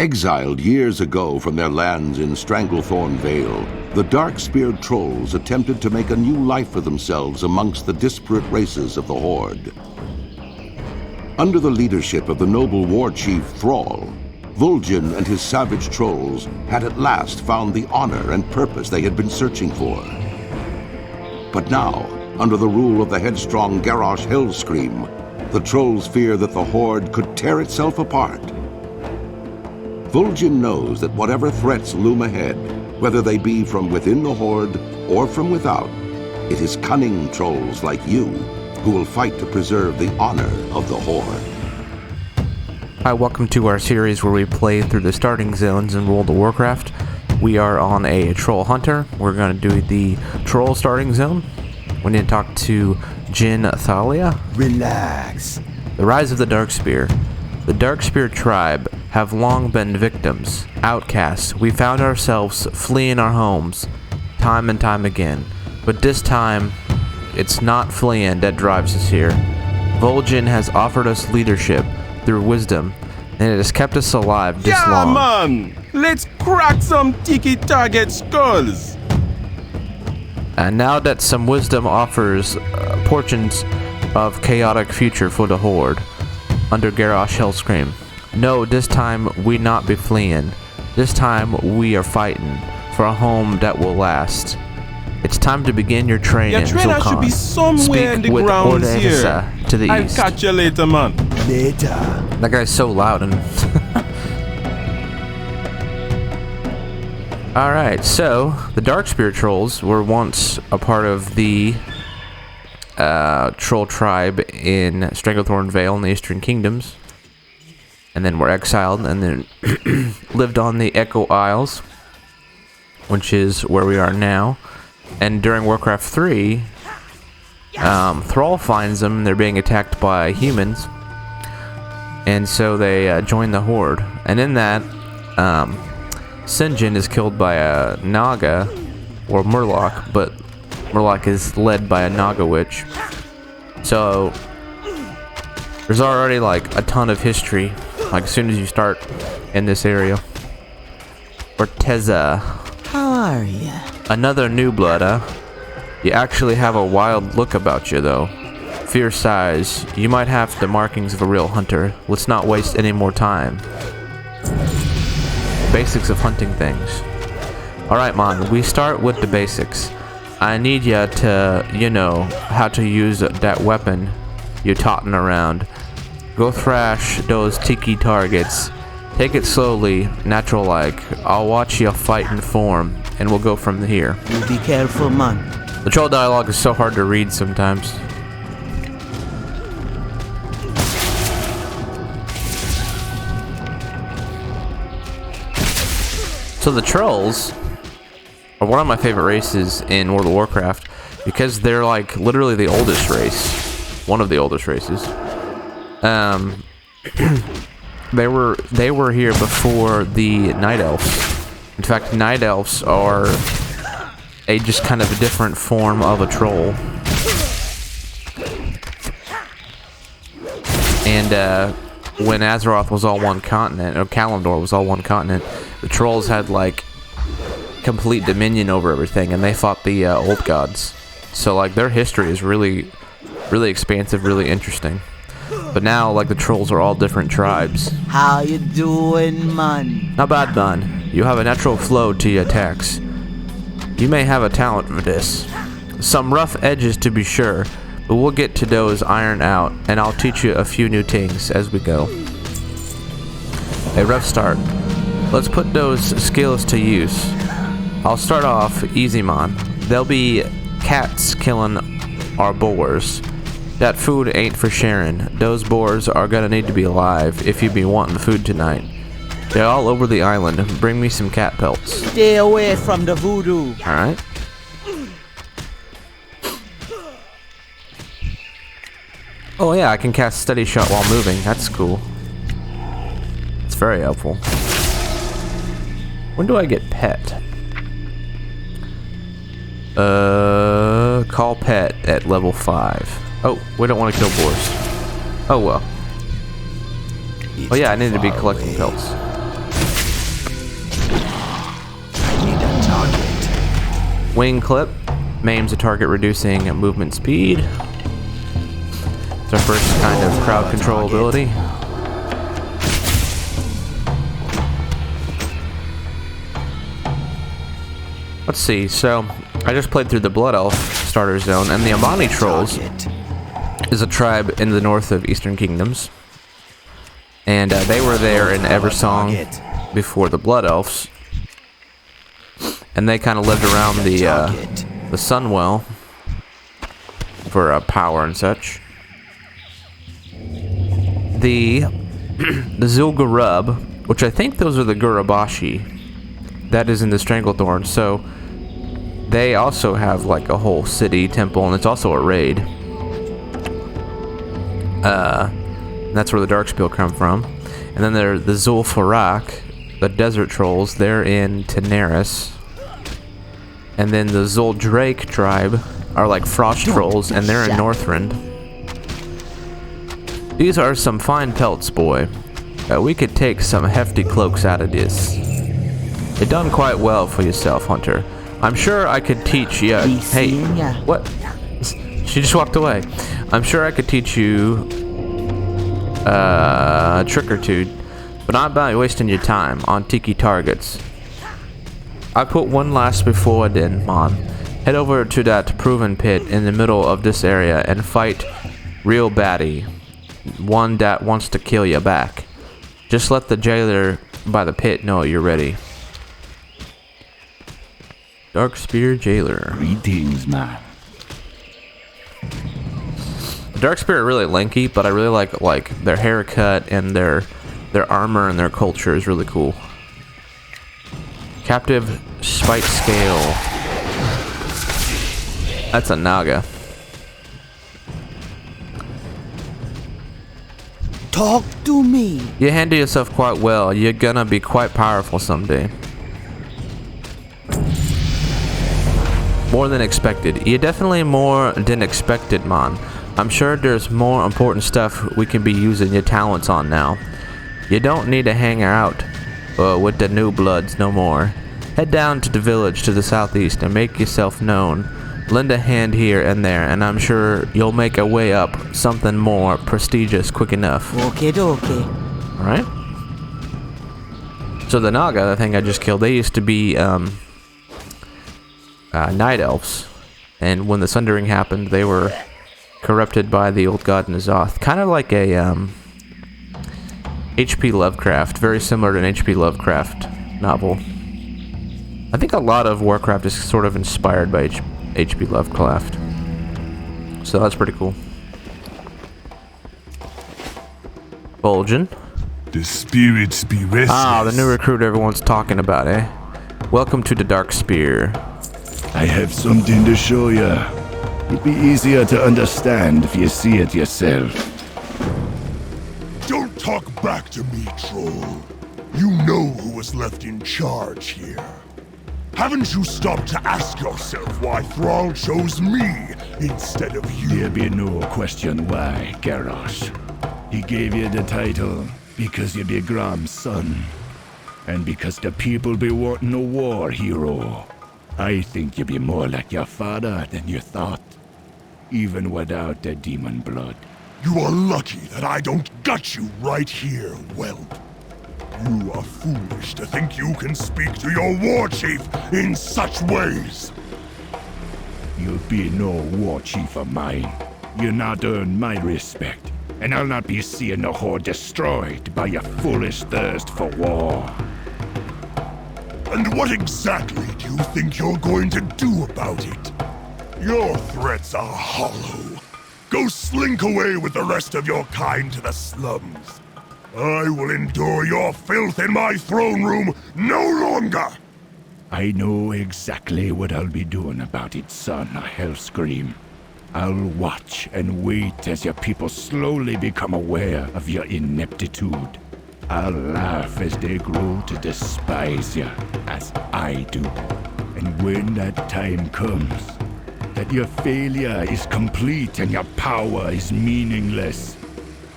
Exiled years ago from their lands in Stranglethorn Vale, the dark-speared trolls attempted to make a new life for themselves amongst the disparate races of the Horde. Under the leadership of the noble war chief Thrall, Vol'jin and his savage trolls had at last found the honor and purpose they had been searching for. But now, under the rule of the headstrong Garrosh Hellscream, the trolls fear that the Horde could tear itself apart. Vol'jin knows that whatever threats loom ahead, whether they be from within the Horde or from without, it is cunning trolls like you who will fight to preserve the honor of the Horde. Hi, welcome to our series where we play through the starting zones in World of Warcraft. We are on a troll hunter. We're going to do the troll starting zone. We need to talk to Jin Thalia. Relax. The rise of the Darkspear. The Darkspear tribe have long been victims, outcasts. We found ourselves fleeing our homes time and time again. But this time, it's not fleeing that drives us here. Vol'jin has offered us leadership through wisdom, and it has kept us alive this long. Yeah, man! Let's crack some tiki target skulls! And now that some wisdom offers portions of chaotic future for the Horde under Garrosh Hellscream. No, this time we not be fleeing. This time we are fighting for a home that will last. It's time to begin your training. Your trainer Zul'Kan. should be somewhere in the with grounds here. Orda to the I'll east. catch you later, man. Later. That guy's so loud and... Alright, so the Darkspear trolls were once a part of the troll tribe in Stranglethorn Vale in the Eastern Kingdoms. And then were exiled and then lived on the Echo Isles, which is where we are now. And during Warcraft 3, Thrall finds them and they're being attacked by humans. And so they join the Horde. And in that, Sinjin is killed by a Naga, or Murloc, but Murloc is led by a Naga witch. So, there's already like a ton of history, like as soon as you start in this area. Orteza. How are ya? Another new blood, huh? You actually have a wild look about you, though. Fierce size. You might have the markings of a real hunter. Let's not waste any more time. Basics of hunting things. Alright, man, we start with the basics. I need ya to, you know, how to use that weapon you're totting around. Go thrash those tiki targets. Take it slowly, natural-like. I'll watch you fight and form, and we'll go from here. You be careful, man. The troll dialogue is so hard to read sometimes. So the trolls are one of my favorite races in World of Warcraft because they're like literally the oldest race. One of the oldest races. They were here before the Night Elves. In fact, Night Elves are just kind of a different form of a troll. And when Azeroth was all one continent, or Kalimdor was all one continent, the trolls had like complete dominion over everything, and they fought the old gods. So like their history is really, really expansive, really interesting. But now, like, the trolls are all different tribes. How you doing, man? Not bad, man. You have a natural flow to your attacks. You may have a talent for this. Some rough edges to be sure, but we'll get to those ironed out, and I'll teach you a few new things as we go. A rough start. Let's put those skills to use. I'll start off easy, man. There'll be cats killing our boars. That food ain't for sharing. Those boars are gonna need to be alive if you be wanting food tonight. They're all over the island. Bring me some cat pelts. Stay away from the voodoo. Alright. Oh yeah, I can cast Steady Shot while moving. That's cool. It's very helpful. When do I get pet? Call pet at level 5. Oh, we don't want to kill boars. Oh well. Oh yeah, I need to be collecting pelts. Wing clip. Maims a target, reducing movement speed. It's our first kind of crowd control ability. Let's see, so I just played through the Blood Elf starter zone, and the Amani Trolls is a tribe in the north of Eastern Kingdoms. And they were there in Eversong before the Blood Elves. And they kind of lived around the Sunwell for power and such. The Zul'Gurub, which I think those are the Gurabashi, that is in the Stranglethorn. So they also have like a whole city temple, and it's also a raid. That's where the Darkspear come from. And then there are the Zul'Farrak, the Desert Trolls. They're in Teneris. And then the Zul'Drake tribe are like Frost Trolls, and they're in Northrend. These are some fine pelts, boy. We could take some hefty cloaks out of this. You done quite well for yourself, Hunter. I'm sure I could teach you. Hey, what? She just walked away. I'm sure I could teach you a trick or two, but not about wasting your time on tiki targets. I put one last before then, Mon. Head over to that proven pit in the middle of this area and fight real baddie. One that wants to kill you back. Just let the jailer by the pit know you're ready. Darkspear Jailer. Greetings, man. Darkspear are really lanky, but I really like their haircut and their armor and their culture is really cool. Captive Spite Scale. That's a Naga. Talk to me. You handle yourself quite well. You're gonna be quite powerful someday. More than expected. You're definitely more than expected, man. I'm sure there's more important stuff we can be using your talents on now. You don't need to hang out with the new bloods no more. Head down to the village to the southeast and make yourself known. Lend a hand here and there, and I'm sure you'll make a way up something more prestigious quick enough. Okay. Alright? So the Naga, the thing I just killed, they used to be night elves. And when the Sundering happened, they were corrupted by the old god N'Zoth. Kind of like a H.P. Lovecraft, very similar to an H.P. Lovecraft novel. I think a lot of Warcraft is sort of inspired by H.P. Lovecraft. So that's pretty cool. Bulgin. The spirits be restless. Ah, the new recruit everyone's talking about, eh? Welcome to the Darkspear. I have something to show you. It'd be easier to understand if you see it yourself. Don't talk back to me, troll. You know who was left in charge here. Haven't you stopped to ask yourself why Thrall chose me instead of you? There be no question why, Garrosh. He gave you the title because you be Grom's son. And because the people be wanting a war hero. I think you be more like your father than you thought. Even without the demon blood. You are lucky that I don't gut you right here, whelp. You are foolish to think you can speak to your war chief in such ways. You'll be no war chief of mine. You'll not earn my respect. And I'll not be seeing the Horde destroyed by your foolish thirst for war. And what exactly do you think you're going to do about it? Your threats are hollow. Go slink away with the rest of your kind to the slums. I will endure your filth in my throne room no longer! I know exactly what I'll be doing about it, son, Hellscream. I'll watch and wait as your people slowly become aware of your ineptitude. I'll laugh as they grow to despise you, as I do. And when that time comes, that your failure is complete and your power is meaningless,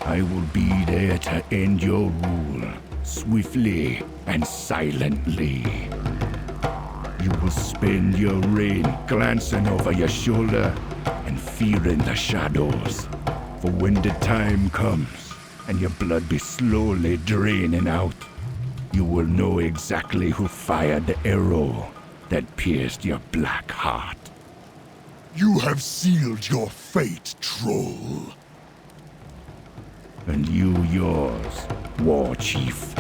I will be there to end your rule, swiftly and silently. You will spend your reign glancing over your shoulder and fearing the shadows. For when the time comes and your blood be slowly draining out, you will know exactly who fired the arrow that pierced your black heart. You have sealed your fate, troll. And you yours, War Chief.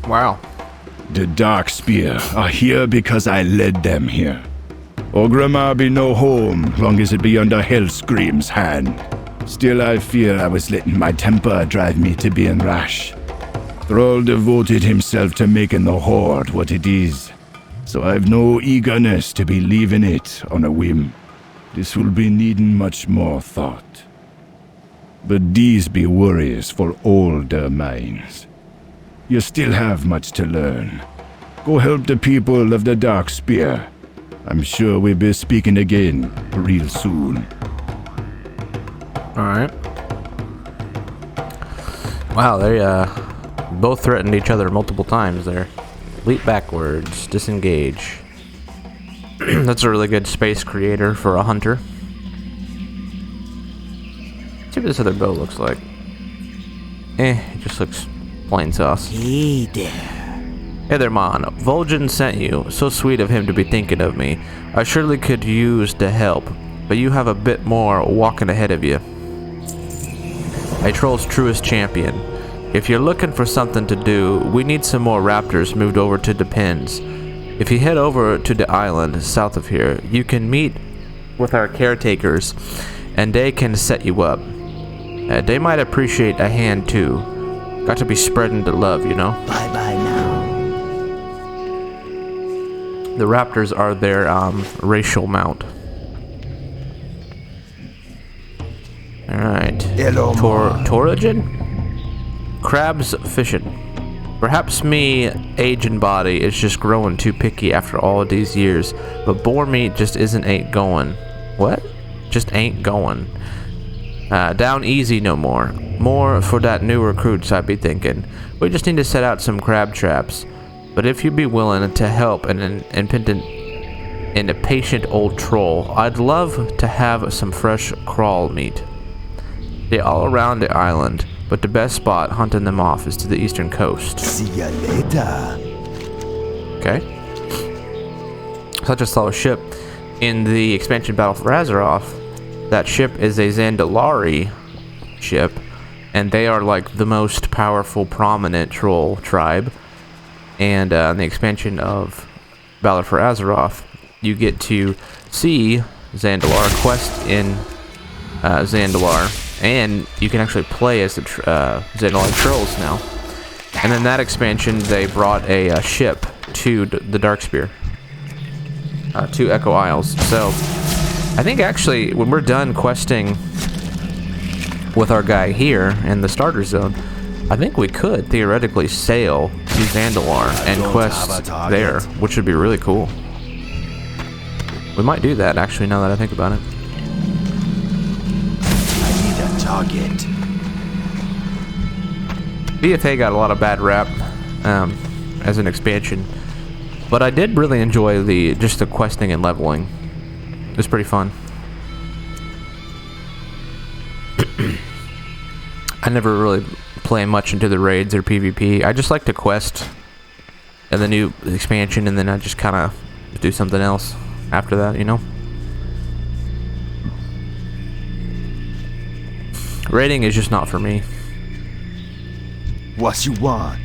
Wow. The Darkspear are here because I led them here. Orgrimmar be no home, long as it be under Hellscream's hand. Still I fear I was letting my temper drive me to being rash. Thrall devoted himself to making the Horde what it is, so I've no eagerness to be leaving it on a whim. This will be needing much more thought. But these be worries for older minds. You still have much to learn. Go help the people of the Darkspear. I'm sure we'll be speaking again real soon. Alright. Wow, they both threatened each other multiple times there. Leap backwards, disengage. That's a really good space creator for a hunter. Let's see what this other bow looks like. It just looks plain sauce. Hey there. Hey there, Mon. Vol'jin sent you. So sweet of him to be thinking of me. I surely could use the help, but you have a bit more walking ahead of you. A troll's truest champion. If you're looking for something to do, we need some more raptors moved over to the pens. If you head over to the island south of here, you can meet with our caretakers, and they can set you up. They might appreciate a hand too. Got to be spreading the love, you know? Bye-bye now. The raptors are their racial mount. Alright. Hello, Torigin? Crabs fishing. Perhaps me, age and body, is just growing too picky after all of these years, but boar meat just ain't going. What? Just ain't going. Down easy no more. More for that new recruits, I'd be thinking. We just need to set out some crab traps. But if you'd be willing to help an impatient old troll, I'd love to have some fresh crawl meat. They're all around the island, but the best spot hunting them off is to the eastern coast. See ya later. Okay. So I just saw a ship in the expansion Battle for Azeroth. That ship is a Zandalari ship, and they are like the most powerful, prominent troll tribe. And in the expansion of Battle for Azeroth, you get to see Zandalar, quest in Zandalar, and you can actually play as the Zandalar trolls now. And in that expansion, they brought a ship to the Darkspear, to Echo Isles. So I think actually when we're done questing with our guy here in the starter zone, I think we could theoretically sail to Zandalar and quest there, which would be really cool. We might do that actually now that I think about it. I need a target. BFA got a lot of bad rap as an expansion, but I did really enjoy just the questing and leveling. It was pretty fun. I never really play much into the raids or PvP. I just like to quest in the new expansion, and then I just kind of do something else after that, you know? Raiding is just not for me. What you want?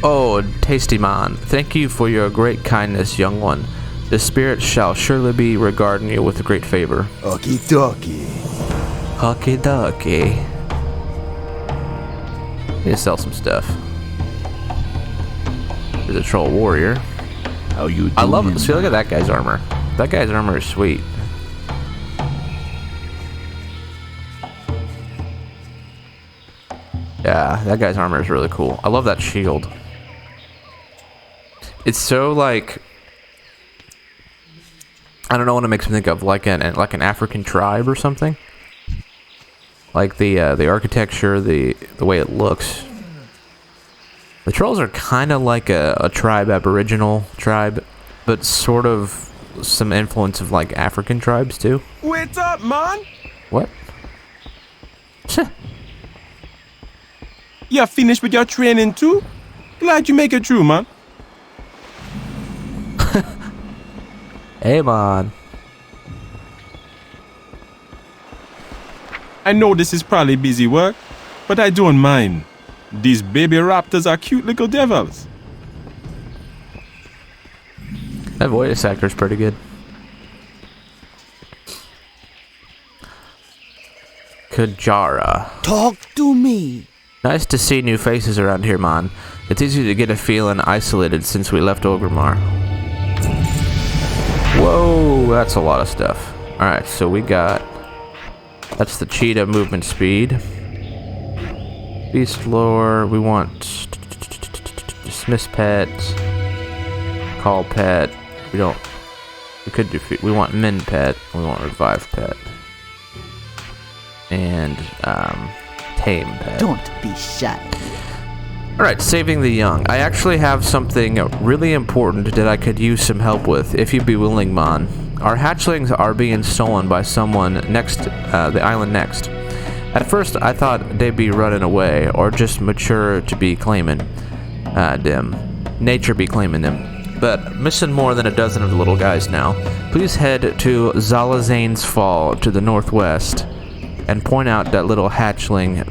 Oh, Tasty Man, thank you for your great kindness, young one. The spirits shall surely be regarding you with great favor. Okie dokie. Okie dokie. Need to sell some stuff. There's a troll warrior. How you doing? I love it. See, look at that guy's armor. That guy's armor is sweet. Yeah, that guy's armor is really cool. I love that shield. It's so like, I don't know what it makes me think of, like an African tribe or something. Like the architecture, the way it looks. The trolls are kind of like a tribe, aboriginal tribe, but sort of some influence of like African tribes too. Wait up, man. What? You finished with your training too? Glad you make it through, man. Hey, man. I know this is probably busy work, but I don't mind. These baby raptors are cute little devils. That voice actor's pretty good. Kajara. Talk to me. Nice to see new faces around here, man. It's easy to get a feeling isolated since we left Orgrimmar. Whoa, that's a lot of stuff. Alright, so we got... That's the cheetah movement speed. Beast lore, we want... Dismiss pets. Call pet. We don't... We could do... We want min pet. We want revive pet. And, tame pet. Don't be shy. Alright, saving the young. I actually have something really important that I could use some help with, if you'd be willing, man. Our hatchlings are being stolen by someone next, the island next. At first, I thought they'd be running away, or just mature to be claiming them. Nature be claiming them. But missing more than a dozen of the little guys now. Please head to Zalazane's Fall to the northwest, and point out that little hatchling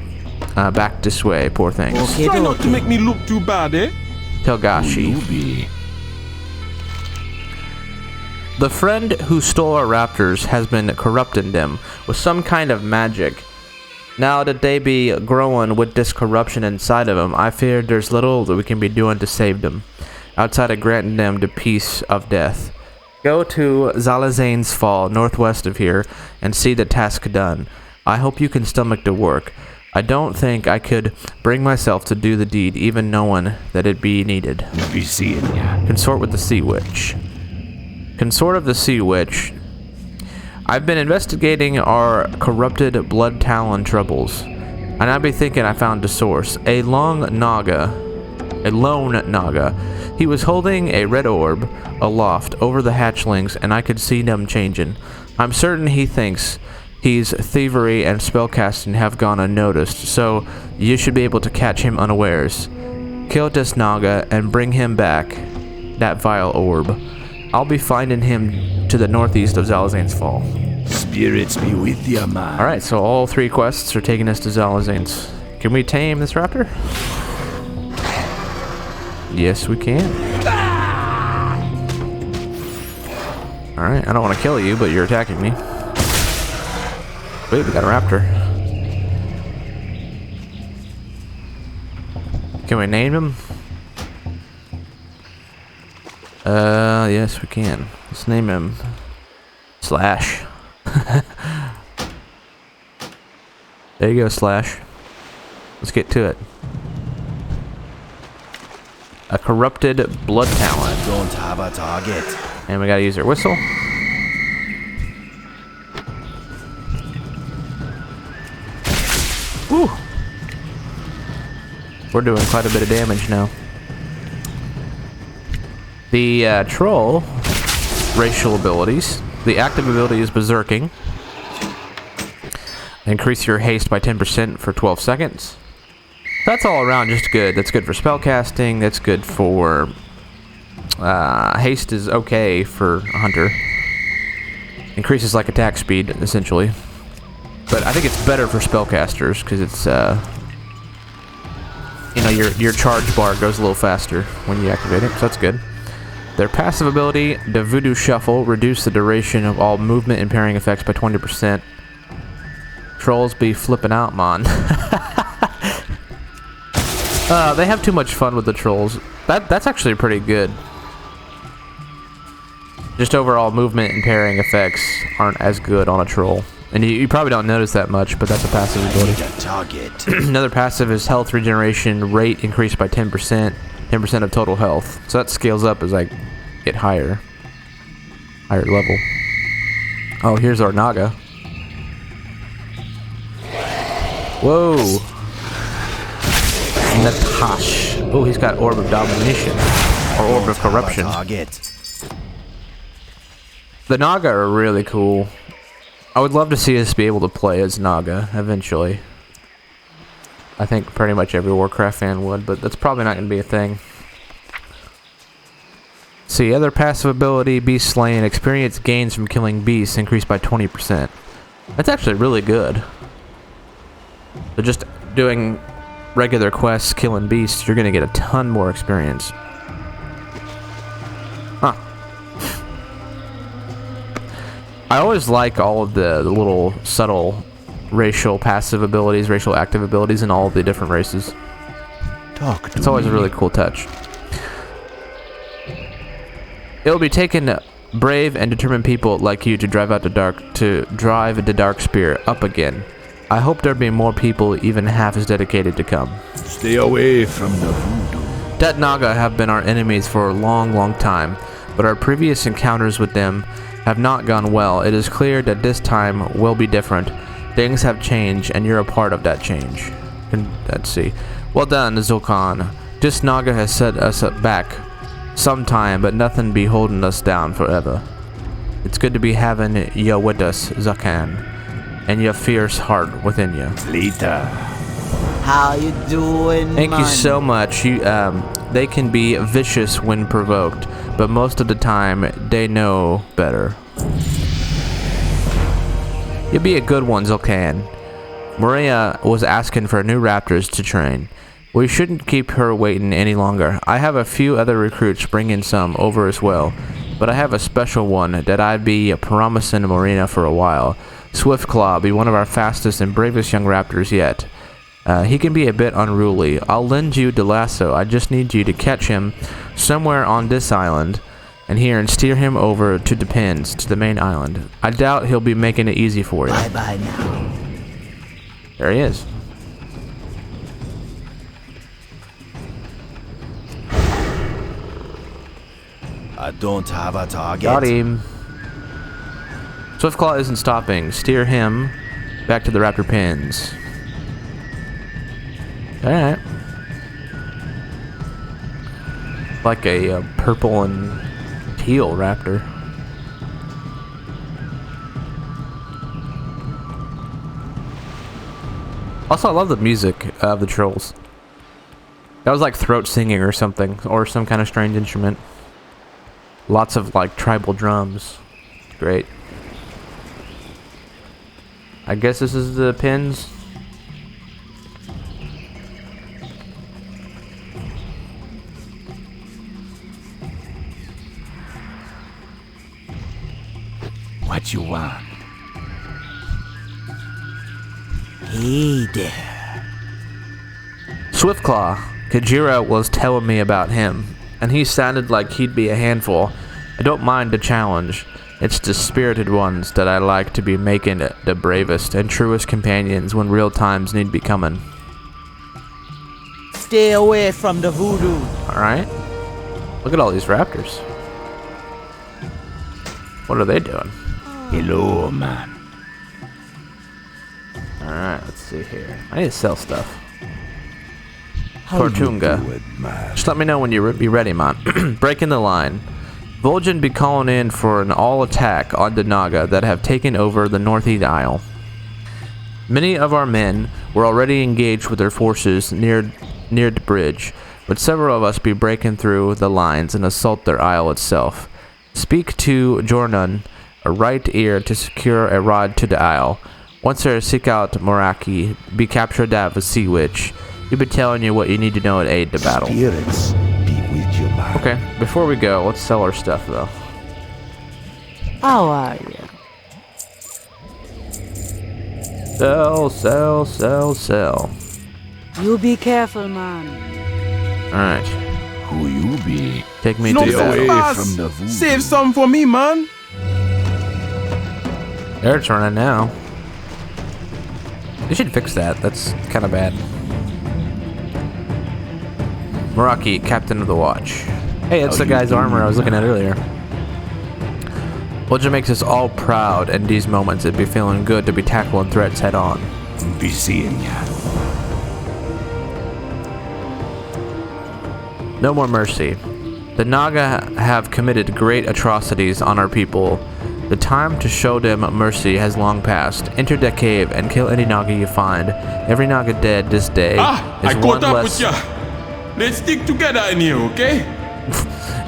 back this way, poor things. Okay, Try not to make me look too bad, eh? Telgashi. The friend who stole our raptors has been corrupting them with some kind of magic. Now that they be growing with this corruption inside of them, I fear there's little that we can be doing to save them, outside of granting them the peace of death. Go to Zalazane's Fall, northwest of here, and see the task done. I hope you can stomach the work. I don't think I could bring myself to do the deed, even knowing that it be needed. Be seeing ya. Consort with the Sea Witch. Consort of the Sea Witch. I've been investigating our corrupted blood talon troubles, and I be thinking I found the source. A lone Naga. He was holding a red orb aloft over the hatchlings, and I could see them changing. I'm certain he thinks his thievery and spellcasting have gone unnoticed, so you should be able to catch him unawares. Kill this Naga and bring him back that vile orb. I'll be finding him to the northeast of Zalazane's Fall. Spirits be with ya, man. Alright, so all three quests are taking us to Zalazane's. Can we tame this raptor? Yes, we can. Alright, I don't want to kill you, but you're attacking me. Wait, we got a raptor. Can we name him? Yes we can. Let's name him Slash. There you go, Slash. Let's get to it. A corrupted blood talon. Don't have a target. And we gotta use our whistle. Woo! We're doing quite a bit of damage now. The troll racial abilities. The active ability is Berserking. Increase your haste by 10% for 12 seconds. That's all around just good. That's good for spellcasting. That's good for... haste is okay for a hunter. Increases like attack speed, essentially. But I think it's better for spellcasters, because it's... you know, your charge bar goes a little faster when you activate it, so that's good. Their passive ability, the Voodoo Shuffle, reduce the duration of all movement impairing effects by 20%. Trolls be flipping out, man. They have too much fun with the trolls. That's actually pretty good. Just overall movement impairing effects aren't as good on a troll. And you probably don't notice that much, but that's a passive ability. Target. Another passive is health regeneration rate increased by 10%. 10% of total health. So that scales up as I get higher level. Oh, here's our Naga. Whoa. Natash. Oh, he's got Orb of Domination. Or Orb of Corruption. Target. The Naga are really cool. I would love to see us be able to play as Naga eventually. I think pretty much every Warcraft fan would, but that's probably not going to be a thing. See, other passive ability, Beast Slain, experience gains from killing beasts increased by 20%. That's actually really good. So just doing regular quests, killing beasts, you're going to get a ton more experience. Huh. I always like all of the little subtle racial passive abilities, racial active abilities in all of the different races. It's always a really cool touch. It will be taken brave and determined people like you to drive the Darkspear up again. I hope there be more people even half as dedicated to come. Stay away from the voodoo. Det Naga have been our enemies for a long time, but our previous encounters with them have not gone well. It is clear that this time will be different. Things have changed, and you're a part of that change. Let's see. Well done, Zulkan. This Naga has set us back some time, but nothing be holding us down forever. It's good to be having you with us, Zulkan, and your fierce heart within you. Later. How you doing, Thank you so much. They can be vicious when provoked, but most of the time, they know better. You'll be a good one, Zulkan. Maria was asking for new raptors to train. We shouldn't keep her waiting any longer. I have a few other recruits bringing some over as well, but I have a special one that I'd be promising Marina for a while. Swiftclaw be one of our fastest and bravest young raptors yet. He can be a bit unruly. I'll lend you the lasso. I just need you to catch him somewhere on this island and steer him over to the pins, to the main island. I doubt he'll be making it easy for you. Bye-bye now. There he is. I don't have a target. Got him. Swiftclaw isn't stopping. Steer him back to the raptor pins. Alright. Like a purple and teal raptor. Also, I love the music of the trolls. That was like throat singing or something, or some kind of strange instrument. Lots of like tribal drums. Great. I guess this is the pins. What you want? Hey there. Swiftclaw. Kajira was telling me about him, and he sounded like he'd be a handful. I don't mind the challenge. It's the spirited ones that I like to be making the bravest and truest companions when real times need be coming. Stay away from the voodoo. Alright. Look at all these raptors. What are they doing? Hello, man. Alright, let's see here. I need to sell stuff. How you Tortunga. do it, man? Just let me know when you be ready, man. Breaking the line. Vol'jin be calling in for an all-attack on the Naga that have taken over the Northeast Isle. Many of our men were already engaged with their forces near the bridge, but several of us be breaking through the lines and assault their isle itself. Speak to Jornun, a right ear to secure a rod to the isle. Once there, seek out Moraki, be captured that of a sea witch. He'll be telling you what you need to know to aid the battle. Spirits be with you, man. Okay, before we go, let's sell our stuff though. How are you? Sell, sell, sell, sell. You be careful, man. Alright, Who you be? take me No to the battle. away fast. from the voodoo. Save some for me, man. They're turning now. They should fix that. That's kind of bad. Moraki, Captain of the Watch. Hey, that's the guy's armor I was looking at earlier. Vol'jin makes us all proud in these moments. It'd be feeling good to be tackling threats head on. Be seeing ya. No more mercy. The Naga have committed great atrocities on our people. The time to show them mercy has long passed. Enter the cave and kill any Naga you find. Every Naga dead this day I is caught one up less. with ya. Let's stick together in here, okay?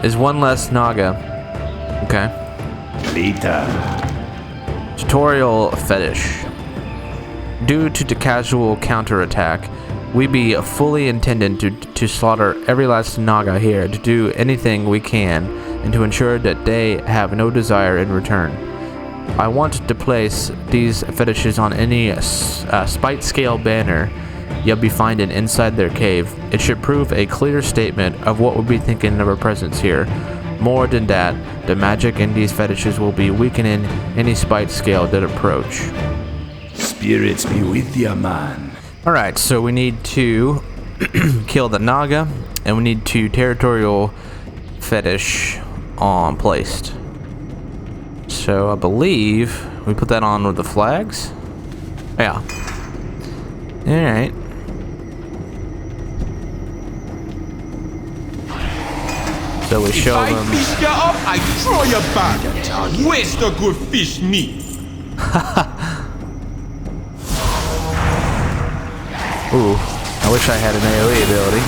Is one less Naga. Okay. Later. Tutorial fetish. Due to the casual counterattack, we be fully intended to slaughter every last Naga here, to do anything we can, and to ensure that they have no desire in return. I want to place these fetishes on any spite scale banner you'll be finding inside their cave. It should prove a clear statement of what we'll be thinking of our presence here. More than that, the magic in these fetishes will be weakening any spite scale that approach. Spirits be with ya, man. Alright, so we need to kill the Naga, and we need to territorial fetish on placed. So I believe we put that on with the flags. Yeah. Alright. So we show If I them. fish you up, I throw you back. Waste a good fish meat. Ooh, I wish I had an AoE ability.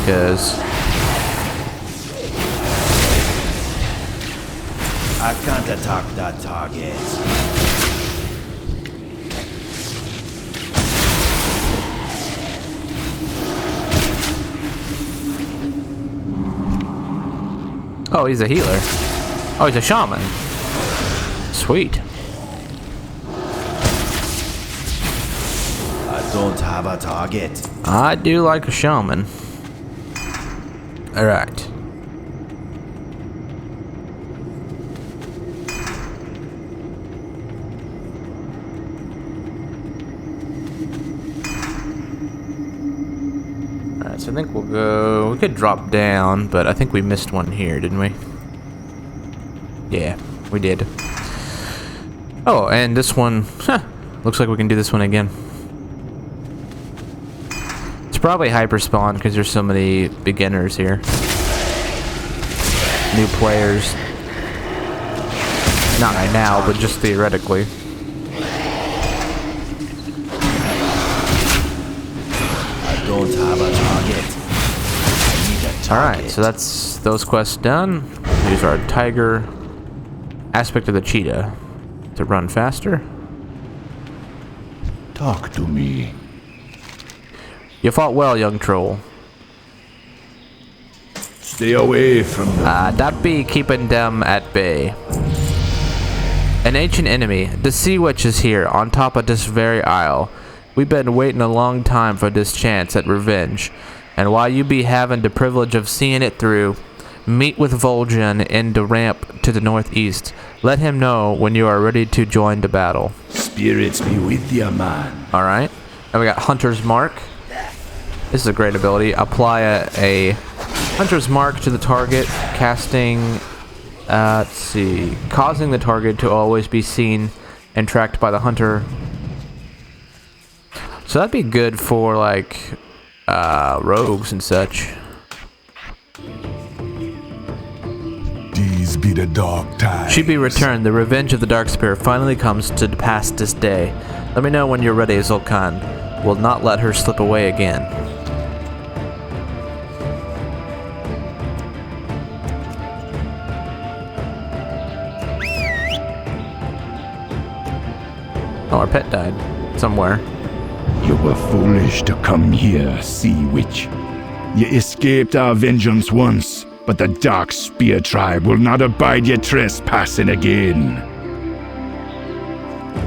Because I can't attack that target. oh, he's a healer. Oh, he's a shaman. Sweet. I don't have a target. I do like a shaman. Alright. Alright, so I think we'll go. We could drop down, but I think we missed one here, didn't we? Yeah, we did. Oh, and this one. Looks like we can do this one again. Probably hyper spawn because there's so many beginners here. New players. Not right now, but just theoretically. I don't have a target. I need a target. Alright, so that's those quests done. Use our tiger aspect of the cheetah to run faster. Talk to me. You fought well, young troll. Stay away from them. That be keeping them at bay. An ancient enemy. The sea witch is here, on top of this very isle. We've been waiting a long time for this chance at revenge. And while you be having the privilege of seeing it through, meet with Vol'jin in the ramp to the northeast. Let him know when you are ready to join the battle. Spirits be with ya, man. Alright. And we got Hunter's Mark. This is a great ability. Apply a Hunter's Mark to the target, casting, let's see, causing the target to always be seen and tracked by the hunter. So that'd be good for, like, rogues and such. These be the dark times. Should be returned. The revenge of the Darkspear finally comes to pass this day. Let me know when you're ready, Zul'Kan. Will not let her slip away again. Oh, our pet died. Somewhere. You were foolish to come here, Sea Witch. You escaped our vengeance once, but the Dark Spear tribe will not abide your trespassing again.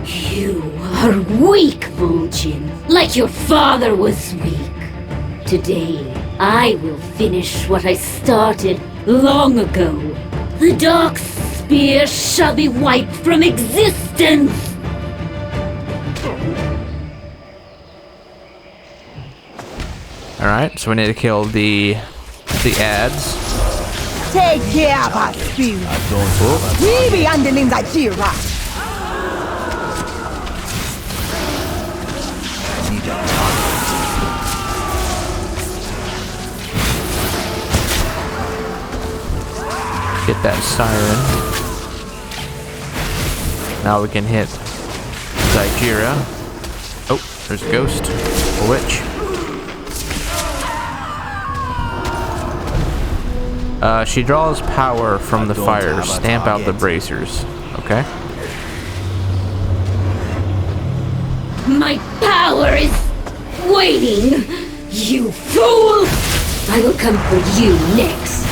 You are weak, Vol'jin, like your father was weak. Today, I will finish what I started long ago. The Dark Spear shall be wiped from existence! Alright, so we need to kill the ads. Take care of our spirit. We be handling that Jira. need a target. Get that siren. Now we can hit Zygira. Oh, there's a ghost. A witch. She draws power from the fire. Stamp out the bracers. Okay. My power is waiting, you fool! I will come for you next.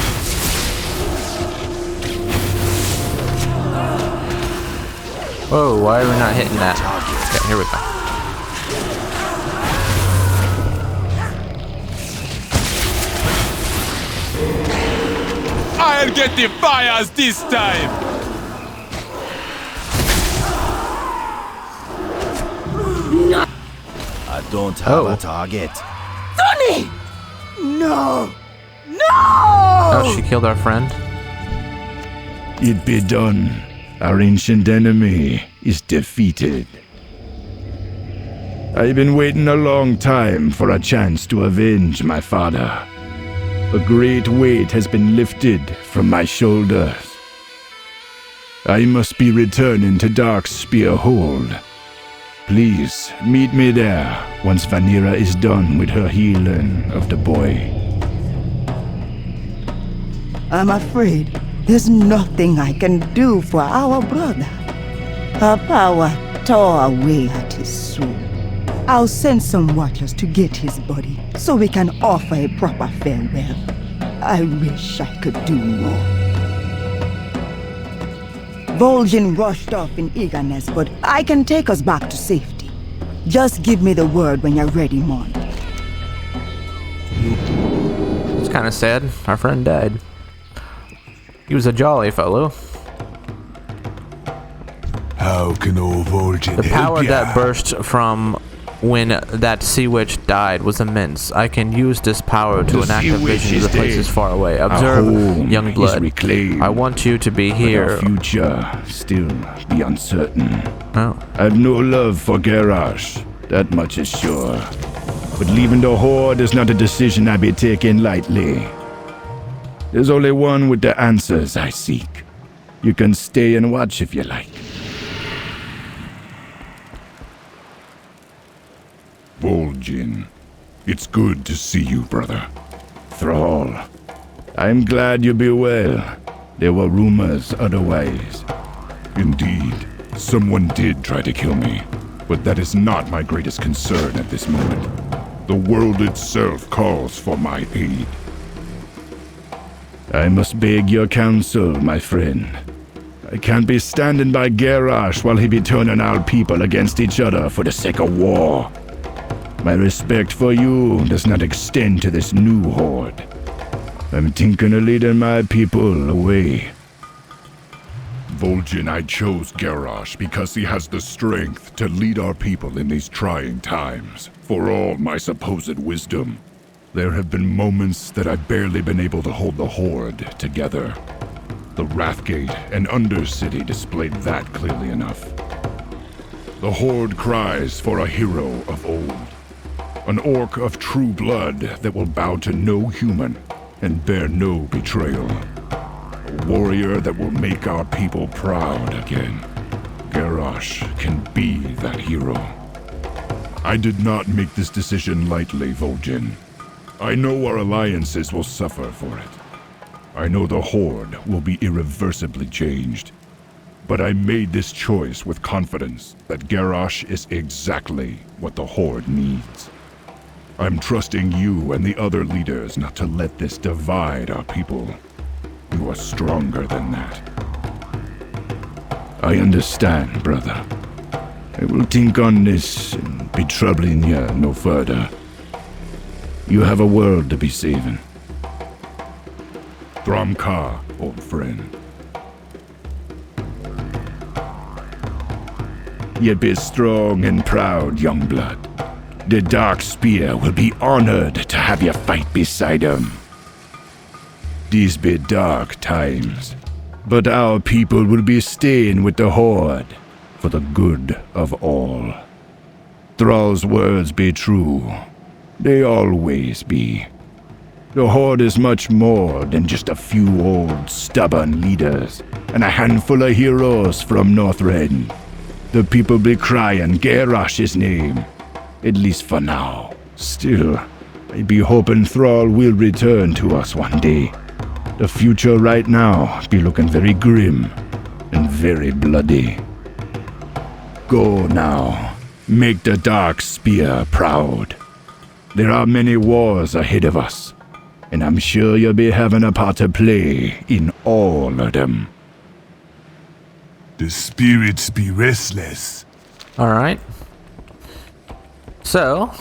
Whoa, why are we not hitting that? Okay, here we go. I'll get the fires this time! I don't have a target. Sonny! No! No! Oh, she killed our friend. It be done. Our ancient enemy is defeated. I've been waiting a long time for a chance to avenge my father. A great weight has been lifted from my shoulders. I must be returning to Darkspear Hold. Please, meet me there once Vanera is done with her healing of the boy. I'm afraid there's nothing I can do for our brother. Her power tore away at his soul. I'll send some watchers to get his body so we can offer a proper farewell. I wish I could do more. Vol'jin rushed off in eagerness, but I can take us back to safety. Just give me the word when you're ready, Mon. It's kind of sad. Our friend died. He was a jolly fellow. How can old Vol'jin The help power ya? that burst from when that sea witch died was immense. I can use this power to The enact sea a witch vision is of the places dead. far away. Our Observe, home young is blood. reclaimed. I want you to be But here. our future still be uncertain. Oh. I've no love for Garrosh, that much is sure. But leaving the Horde is not a decision I be taking lightly. There's only one with the answers I seek. You can stay and watch if you like. Vol'jin, it's good to see you, brother. Thrall, I'm glad you be well. There were rumors otherwise. Indeed, someone did try to kill me, but that is not my greatest concern at this moment. The world itself calls for my aid. I must beg your counsel, my friend. I can't be standing by Garrosh while he be turning our people against each other for the sake of war. My respect for you does not extend to this new horde. I'm thinking of leading my people away. Vol'jin, I chose Garrosh because he has the strength to lead our people in these trying times. For all my supposed wisdom, there have been moments that I've barely been able to hold the horde together. The Wrathgate and Undercity displayed that clearly enough. The horde cries for a hero of old. An orc of true blood that will bow to no human and bear no betrayal. A warrior that will make our people proud again. Garrosh can be that hero. I did not make this decision lightly, Vol'jin. I know our alliances will suffer for it. I know the Horde will be irreversibly changed. But I made this choice with confidence that Garrosh is exactly what the Horde needs. I'm trusting you and the other leaders not to let this divide our people. You are stronger than that. I understand, brother. I will think on this and be troubling you no further. You have a world to be saving. Thramka, old friend. Yet be strong and proud, young blood. The Dark Spear will be honored to have you fight beside him. These be dark times, but our people will be staying with the Horde for the good of all. Thrall's words be true, they always be. The Horde is much more than just a few old, stubborn leaders and a handful of heroes from Northrend. The people be crying Garrosh's name, at least for now. Still, I be hoping Thrall will return to us one day. The future right now be looking very grim and very bloody. Go now, make the Dark Spear proud. There are many wars ahead of us, and I'm sure you'll be having a part to play in all of them. The spirits be restless. Alright. So,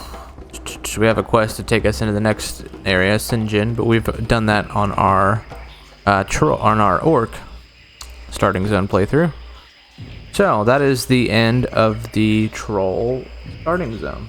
we have a quest to take us into the next area, Sinjin, but we've done that on our orc starting zone playthrough. So, that is the end of the troll starting zone.